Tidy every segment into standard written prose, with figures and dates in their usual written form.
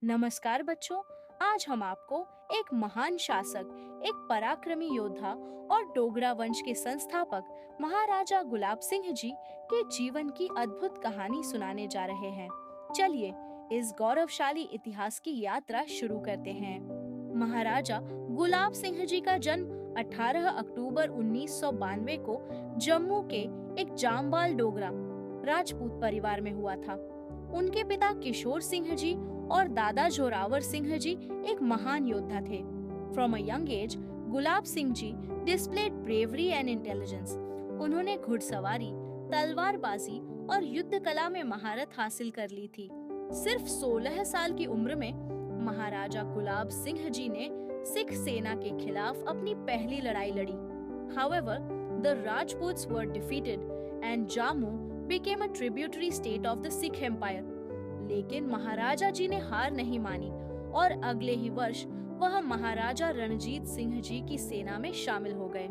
नमस्कार बच्चों। आज हम आपको एक महान शासक, एक पराक्रमी योद्धा और डोगरा वंश के संस्थापक महाराजा गुलाब सिंह जी के जीवन की अद्भुत कहानी सुनाने जा रहे हैं। चलिए इस गौरवशाली इतिहास की यात्रा शुरू करते हैं। महाराजा गुलाब सिंह जी का जन्म 18 अक्टूबर 1992 को जम्मू के एक जामवाल डोगरा राजपूत परिवार में हुआ था। उनके पिता किशोर सिंह जी और दादा जोरावर सिंह जी एक महान योद्धा थे। From a young age, Gulab Singh ji displayed bravery and intelligence. उन्होंने घुड़सवारी, तलवारबाजी और युद्ध कला में महारत हासिल कर ली थी। सिर्फ 16 साल की उम्र में महाराजा गुलाब सिंह जी ने सिख सेना के खिलाफ अपनी पहली लड़ाई लड़ी। However, the Rajputs were defeated and Jammu became a tributary state of the Sikh Empire. लेकिन महाराजा जी ने हार नहीं मानी और अगले ही वर्ष वह महाराजा रणजीत सिंह जी की सेना में शामिल हो गए।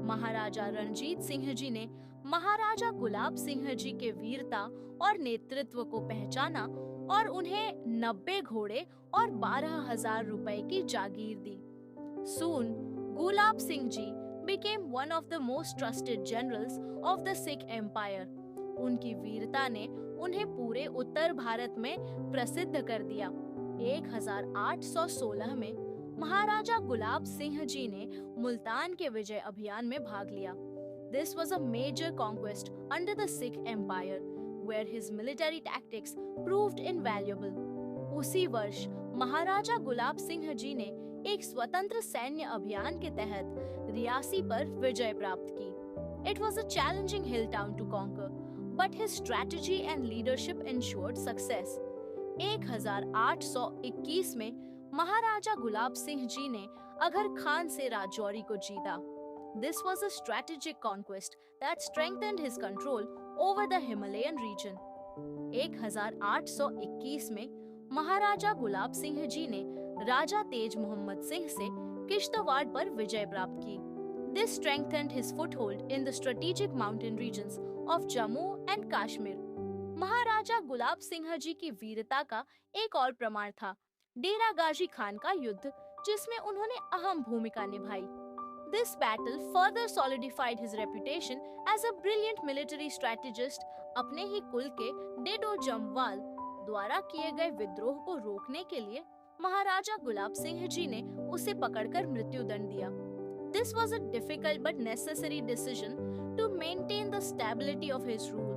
महाराजा रणजीत सिंह जी ने महाराजा गुलाब सिंह जी के वीरता और नेतृत्व को पहचाना और उन्हें 90 घोड़े और 12,000 रुपए की जागीर दी। Soon, Gulab Singh Ji became one of the most trusted generals of the Sikh Empire. उनकी वीरता ने उन्हें पूरे उत्तर भारत में प्रसिद्ध कर दिया। 1816 में महाराजा गुलाब सिंह जी ने मुल्तान के विजय अभियान में भाग लिया। This was a major conquest under the Sikh Empire, where his military tactics proved invaluable. उसी वर्ष महाराजा गुलाब सिंह जी ने एक स्वतंत्र सैन्य अभियान के तहत रियासी पर विजय प्राप्त की। It was a challenging hill town to conquer, but his strategy and leadership ensured success. 1821 में महाराजा गुलाब सिंह जी ने अगर खान से राजौरी को जीता। This was a strategic conquest that strengthened his control over the Himalayan region. 1821 में महाराजा गुलाब सिंह जी ने राजा तेज मोहम्मद सिंह से किश्तवाड़ पर विजय प्राप्त की। This strengthened his foothold in the strategic mountain regions of Jammu and Kashmir. महाराजा गुलाब सिंह जी की वीरता का एक और प्रमाण था डेरा गाजी खान का युद्ध, जिसमें उन्होंने अहम भूमिका निभाई। This battle further solidified his reputation as a brilliant military strategist. अपने ही कुल के डेडो जमवाल द्वारा किए गए विद्रोह को रोकने के लिए महाराजा गुलाब सिंह जी ने उसे पकड़कर मृत्युदंड दिया। This was a difficult but necessary decision to maintain the stability of his rule.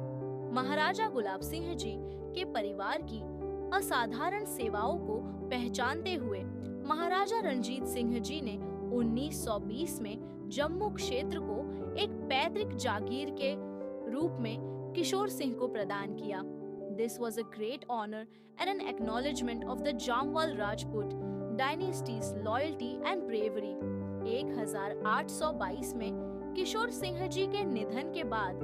महाराजा गुलाब सिंह जी के परिवार की असाधारण सेवाओं को पहचानते हुए महाराजा रणजीत सिंह जी ने 1920 में जम्मू क्षेत्र को एक पैतृक जागीर के रूप में किशोर सिंह को प्रदान किया। This was a great honor and an acknowledgement of the Jamwal Rajput dynasty's loyalty and bravery. 1822 में किशोर सिंह जी के निधन के बाद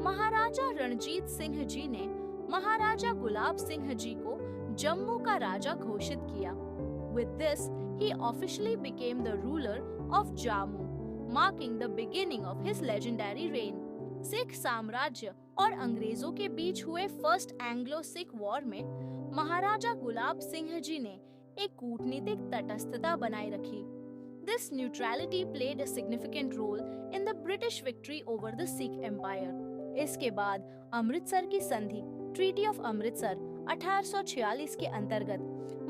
महाराजा रणजीत सिंह जी ने महाराजा गुलाब सिंह जी को जम्मू का राजा घोषित किया। With this, he officially became the ruler of Jammu, marking the beginning of his legendary reign. Sikh साम्राज्य और अंग्रेजों के बीच हुए फर्स्ट एंग्लो सिख वॉर में महाराजा गुलाब सिंह जी ने एक कूटनीतिक तटस्थता बनाए रखी। This neutrality played a significant role in the British victory over the Sikh Empire. इसके बाद अमृतसर की संधि ट्रीटी ऑफ अमृतसर 1846 के अंतर्गत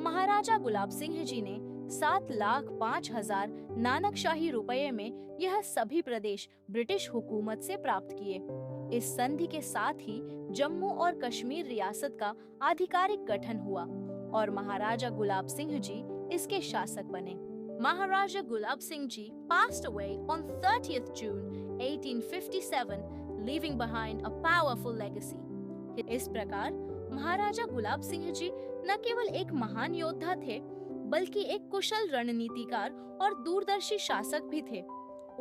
महाराजा गुलाब सिंह जी ने 7,05,000 नानकशाही रुपये में यह सभी प्रदेश ब्रिटिश हुकूमत से प्राप्त किए। इस संधि के साथ ही जम्मू और कश्मीर रियासत का आधिकारिक गठन हुआ और महाराजा गुलाब सिंह जी इसके शासक बने। महाराजा गुलाब सिंह जी passed away on 30th June 1857, leaving behind a powerful legacy. इस प्रकार महाराजा गुलाब सिंह जी न केवल एक महान योद्धा थे, बल्कि एक कुशल रणनीतिकार और दूरदर्शी शासक भी थे।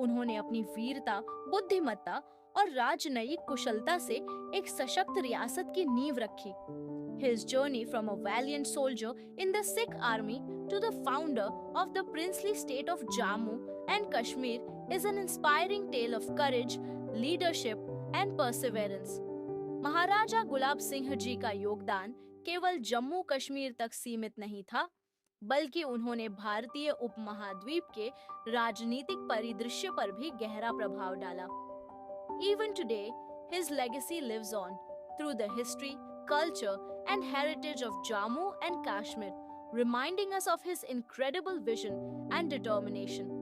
उन्होंने अपनी वीरता, बुद्धिमत्ता और राजनयिक कुशलता से एक सशक्त रियासत की नींव रखी। His journey from a valiant soldier in the Sikh army to the founder of the princely state of Jammu and Kashmir is an inspiring tale of courage, leadership and perseverance. महाराजा गुलाब सिंह जी का योगदान केवल जम्मू कश्मीर तक सीमित नहीं था, बल्कि उन्होंने भारतीय उपमहाद्वीप के राजनीतिक परिदृश्य पर भी गहरा प्रभाव डाला। Even today, his legacy lives on through the history, culture, and heritage of Jammu and Kashmir, reminding us of his incredible vision and determination